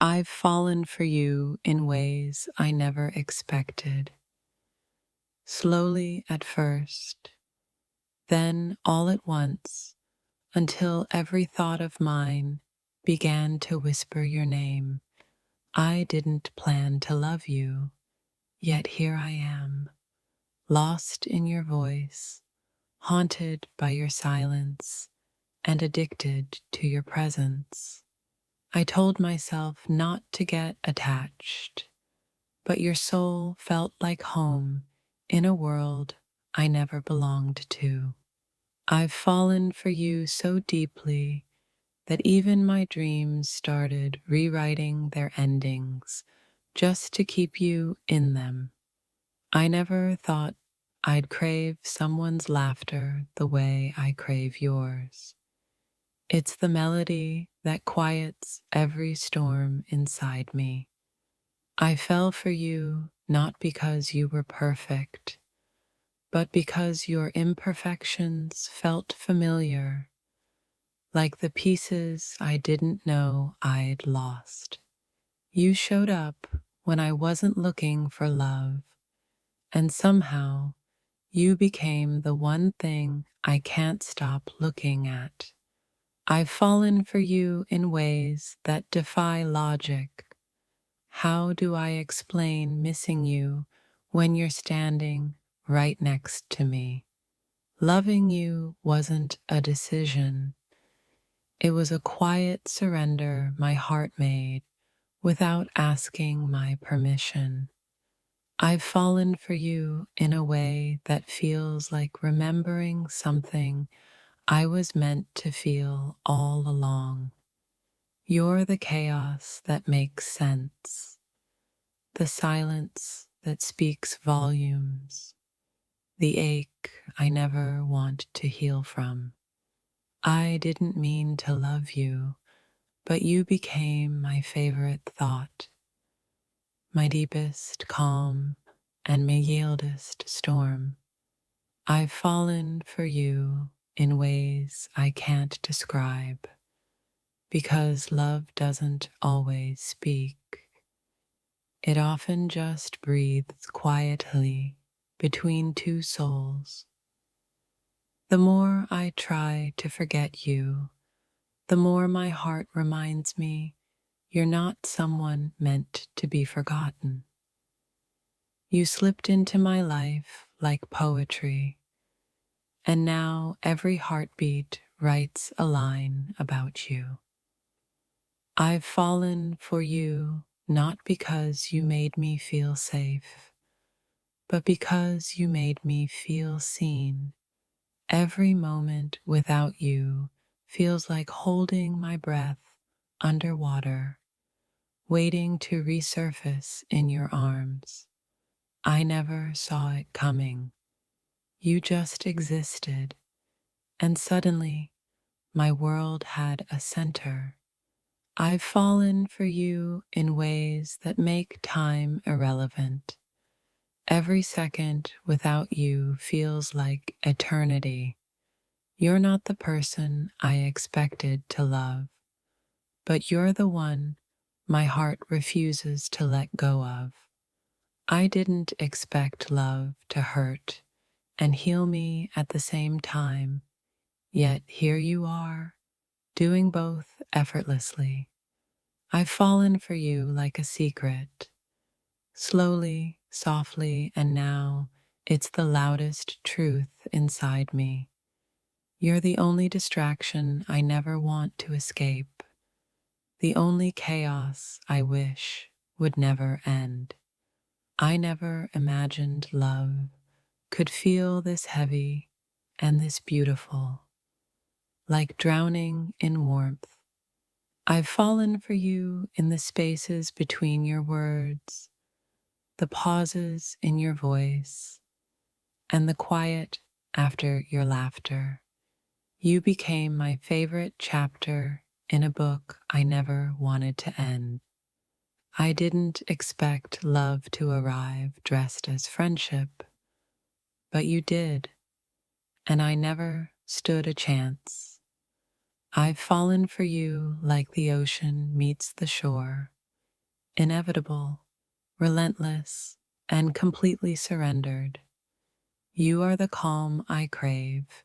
I've fallen for you in ways I never expected. Slowly at first, then all at once, until every thought of mine began to whisper your name. I didn't plan to love you, yet here I am, lost in your voice, haunted by your silence, and addicted to your presence. I told myself not to get attached, but your soul felt like home in a world I never belonged to. I've fallen for you so deeply that even my dreams started rewriting their endings just to keep you in them. I never thought I'd crave someone's laughter the way I crave yours. It's the melody that quiets every storm inside me. I fell for you not because you were perfect, but because your imperfections felt familiar, like the pieces I didn't know I'd lost. You showed up when I wasn't looking for love, and somehow you became the one thing I can't stop looking at. I've fallen for you in ways that defy logic. How do I explain missing you when you're standing right next to me? Loving you wasn't a decision. It was a quiet surrender my heart made without asking my permission. I've fallen for you in a way that feels like remembering something I was meant to feel all along. You're the chaos that makes sense, the silence that speaks volumes, the ache I never want to heal from. I didn't mean to love you, but you became my favorite thought, my deepest calm, and my yieldest storm. I've fallen for you in ways I can't describe, because love doesn't always speak. It often just breathes quietly between two souls. The more I try to forget you, the more my heart reminds me you're not someone meant to be forgotten. You slipped into my life like poetry, and now every heartbeat writes a line about you. I've fallen for you not because you made me feel safe, but because you made me feel seen. Every moment without you feels like holding my breath underwater, waiting to resurface in your arms. I never saw it coming. You just existed, and suddenly my world had a center. I've fallen for you in ways that make time irrelevant. Every second without you feels like eternity. You're not the person I expected to love, but you're the one my heart refuses to let go of. I didn't expect love to hurt and heal me at the same time, yet here you are, doing both effortlessly. I've fallen for you like a secret, slowly, softly, and now it's the loudest truth inside me. You're the only distraction I never want to escape, the only chaos I wish would never end. I never imagined love could feel this heavy and this beautiful, like drowning in warmth. I've fallen for you in the spaces between your words, the pauses in your voice, and the quiet after your laughter. You became my favorite chapter in a book I never wanted to end. I didn't expect love to arrive dressed as friendship, but you did, and I never stood a chance. I've fallen for you like the ocean meets the shore, inevitable, relentless, and completely surrendered. You are the calm I crave,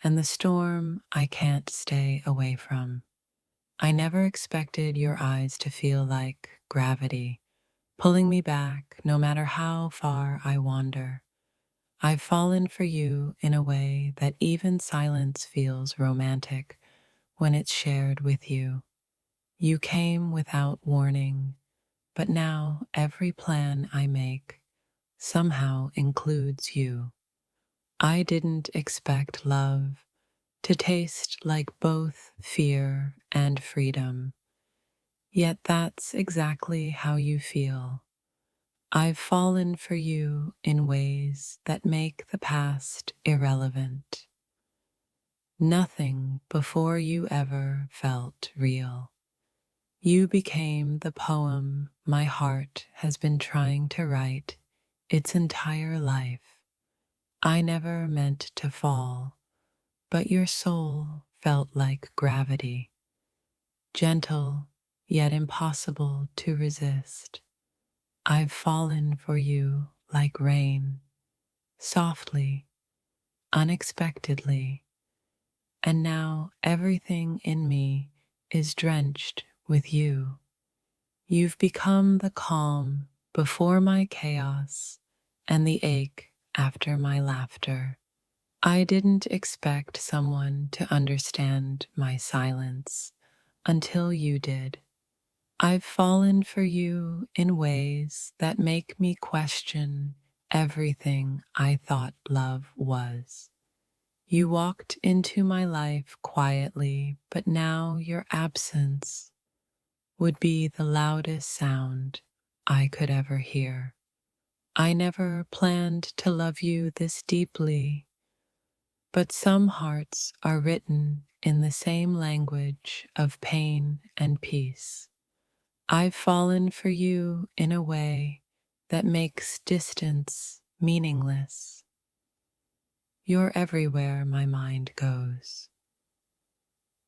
and the storm I can't stay away from. I never expected your eyes to feel like gravity, pulling me back no matter how far I wander. I've fallen for you in a way that even silence feels romantic when it's shared with you. You came without warning, but now every plan I make somehow includes you. I didn't expect love to taste like both fear and freedom, yet that's exactly how you feel. I've fallen for you in ways that make the past irrelevant. Nothing before you ever felt real. You became the poem my heart has been trying to write its entire life. I never meant to fall, but your soul felt like gravity, gentle yet impossible to resist. I've fallen for you like rain, softly, unexpectedly, and now everything in me is drenched with you. You've become the calm before my chaos and the ache after my laughter. I didn't expect someone to understand my silence until you did. I've fallen for you in ways that make me question everything I thought love was. You walked into my life quietly, but now your absence would be the loudest sound I could ever hear. I never planned to love you this deeply, but some hearts are written in the same language of pain and peace. I've fallen for you in a way that makes distance meaningless. You're everywhere my mind goes.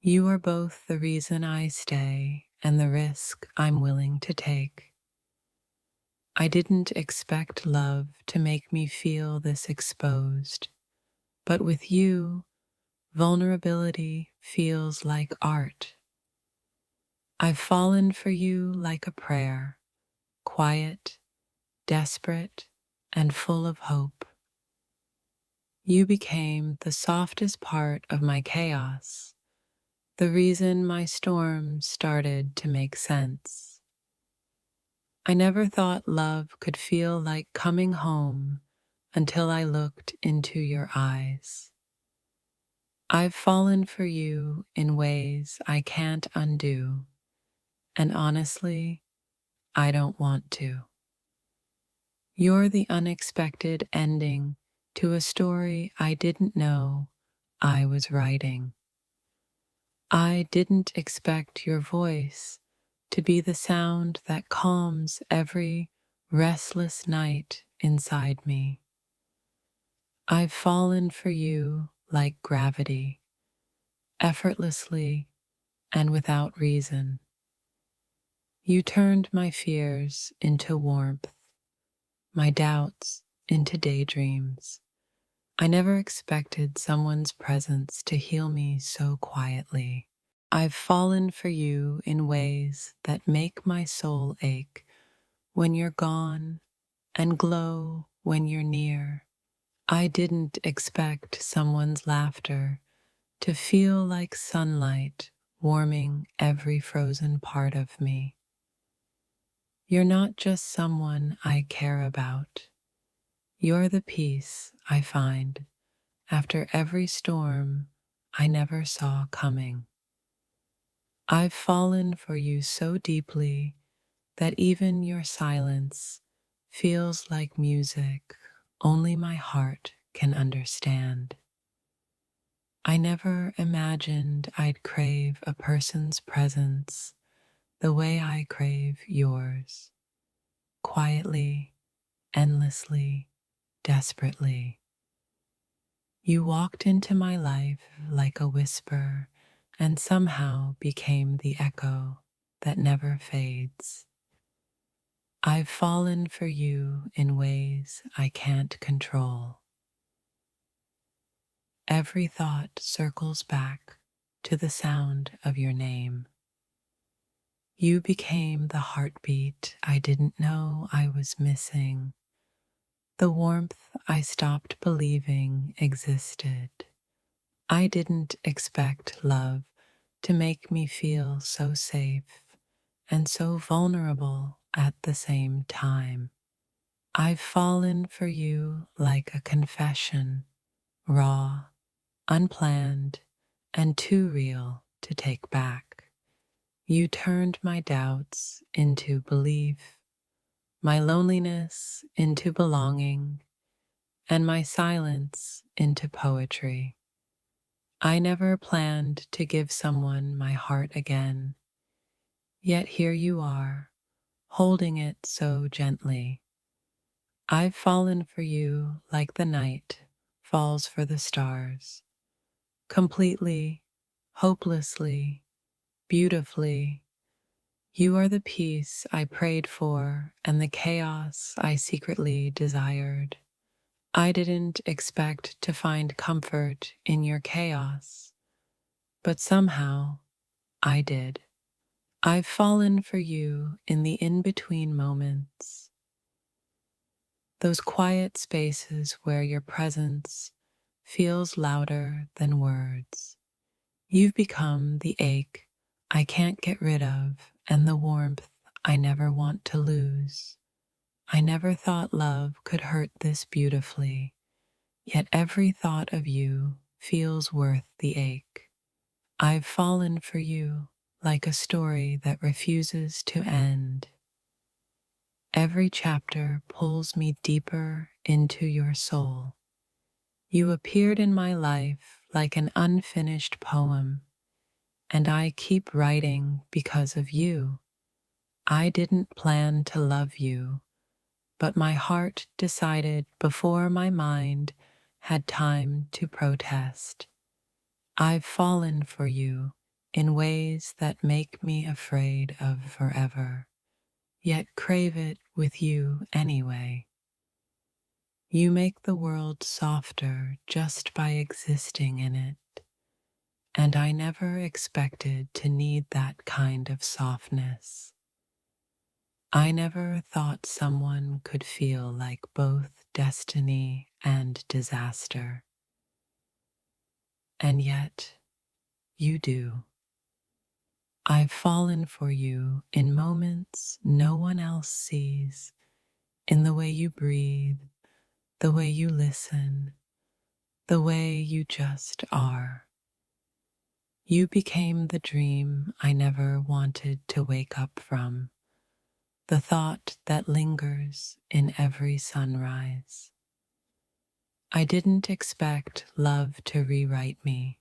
You are both the reason I stay and the risk I'm willing to take. I didn't expect love to make me feel this exposed, but with you, vulnerability feels like art. I've fallen for you like a prayer, quiet, desperate, and full of hope. You became the softest part of my chaos, the reason my storm started to make sense. I never thought love could feel like coming home until I looked into your eyes. I've fallen for you in ways I can't undo, and honestly, I don't want to. You're the unexpected ending to a story I didn't know I was writing. I didn't expect your voice to be the sound that calms every restless night inside me. I've fallen for you like gravity, effortlessly and without reason. You turned my fears into warmth, my doubts into daydreams. I never expected someone's presence to heal me so quietly. I've fallen for you in ways that make my soul ache when you're gone and glow when you're near. I didn't expect someone's laughter to feel like sunlight warming every frozen part of me. You're not just someone I care about. You're the peace I find after every storm I never saw coming. I've fallen for you so deeply that even your silence feels like music only my heart can understand. I never imagined I'd crave a person's presence the way I crave yours, quietly, endlessly, desperately. You walked into my life like a whisper and somehow became the echo that never fades. I've fallen for you in ways I can't control. Every thought circles back to the sound of your name. You became the heartbeat I didn't know I was missing, the warmth I stopped believing existed. I didn't expect love to make me feel so safe and so vulnerable at the same time. I've fallen for you like a confession, raw, unplanned, and too real to take back. You turned my doubts into belief, my loneliness into belonging, and my silence into poetry. I never planned to give someone my heart again, yet here you are, holding it so gently. I've fallen for you like the night falls for the stars, completely, hopelessly, beautifully. You are the peace I prayed for and the chaos I secretly desired. I didn't expect to find comfort in your chaos, but somehow I did. I've fallen for you in the in-between moments, those quiet spaces where your presence feels louder than words. You've become the ache I can't get rid of and the warmth I never want to lose. I never thought love could hurt this beautifully, yet every thought of you feels worth the ache. I've fallen for you like a story that refuses to end. Every chapter pulls me deeper into your soul. You appeared in my life like an unfinished poem, and I keep writing because of you. I didn't plan to love you, but my heart decided before my mind had time to protest. I've fallen for you in ways that make me afraid of forever, yet crave it with you anyway. You make the world softer just by existing in it, and I never expected to need that kind of softness. I never thought someone could feel like both destiny and disaster, and yet you do. I've fallen for you in moments no one else sees, in the way you breathe, the way you listen, the way you just are. You became the dream I never wanted to wake up from, the thought that lingers in every sunrise. I didn't expect love to rewrite me,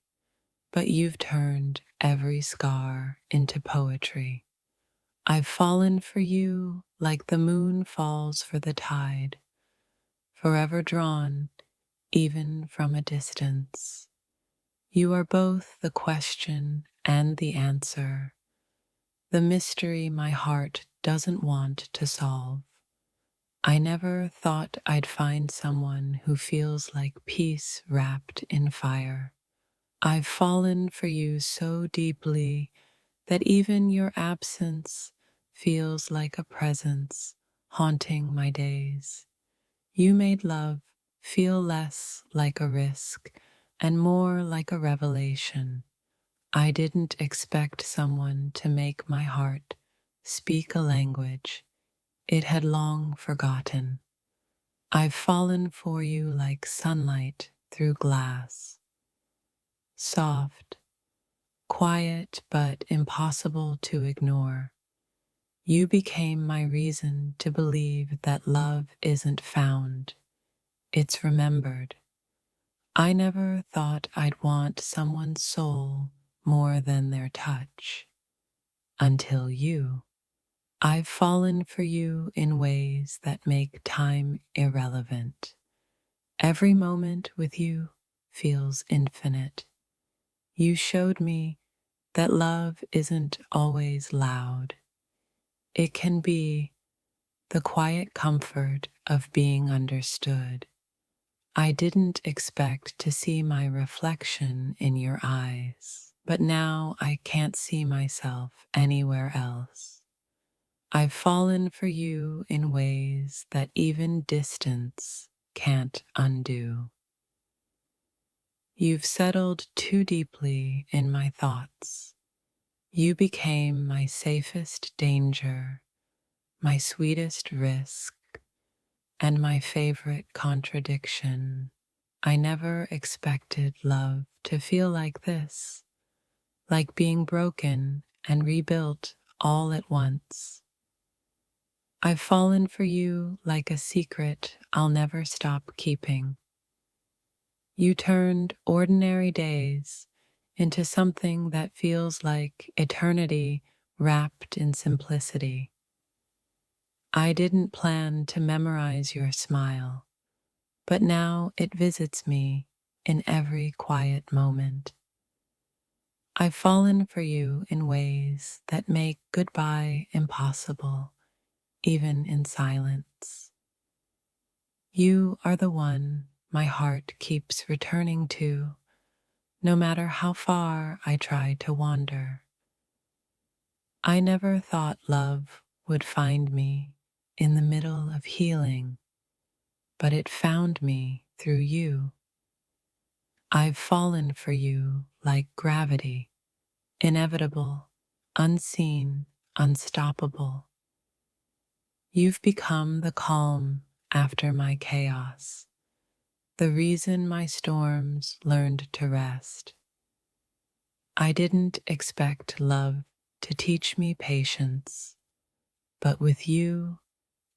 but you've turned every scar into poetry. I've fallen for you like the moon falls for the tide, forever drawn, even from a distance. You are both the question and the answer, the mystery my heart doesn't want to solve. I never thought I'd find someone who feels like peace wrapped in fire. I've fallen for you so deeply that even your absence feels like a presence haunting my days. You made love feel less like a risk and more like a revelation. I didn't expect someone to make my heart speak a language it had long forgotten. I've fallen for you like sunlight through glass, soft, quiet but impossible to ignore. You became my reason to believe that love isn't found, it's remembered. I never thought I'd want someone's soul more than their touch, until you. I've fallen for you in ways that make time irrelevant. Every moment with you feels infinite. You showed me that love isn't always loud. It can be the quiet comfort of being understood. I didn't expect to see my reflection in your eyes, but now I can't see myself anywhere else. I've fallen for you in ways that even distance can't undo. You've settled too deeply in my thoughts. You became my safest danger, my sweetest risk, and my favorite contradiction. I never expected love to feel like this, like being broken and rebuilt all at once. I've fallen for you like a secret I'll never stop keeping. You turned ordinary days into something that feels like eternity wrapped in simplicity. I didn't plan to memorize your smile, but now it visits me in every quiet moment. I've fallen for you in ways that make goodbye impossible, even in silence. You are the one my heart keeps returning to, no matter how far I try to wander. I never thought love would find me in the middle of healing, but it found me through you. I've fallen for you like gravity, inevitable, unseen, unstoppable. You've become the calm after my chaos, the reason my storms learned to rest. I didn't expect love to teach me patience, but with you,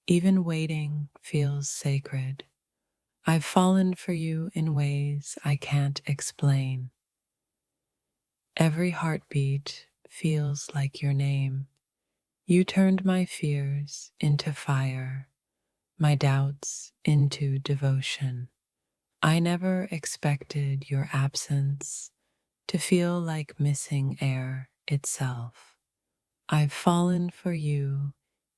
even waiting feels sacred. I've fallen for you in ways I can't explain. Every heartbeat feels like your name. You turned my fears into fire, my doubts into devotion. I never expected your absence to feel like missing air itself. I've fallen for you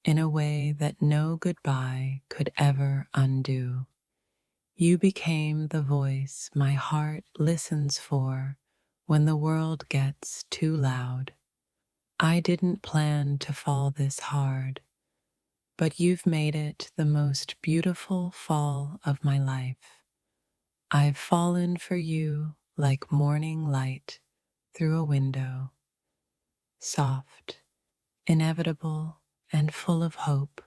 in a way that no goodbye could ever undo. You became the voice my heart listens for when the world gets too loud. I didn't plan to fall this hard, but you've made it the most beautiful fall of my life. I've fallen for you like morning light through a window, soft, inevitable, and full of hope.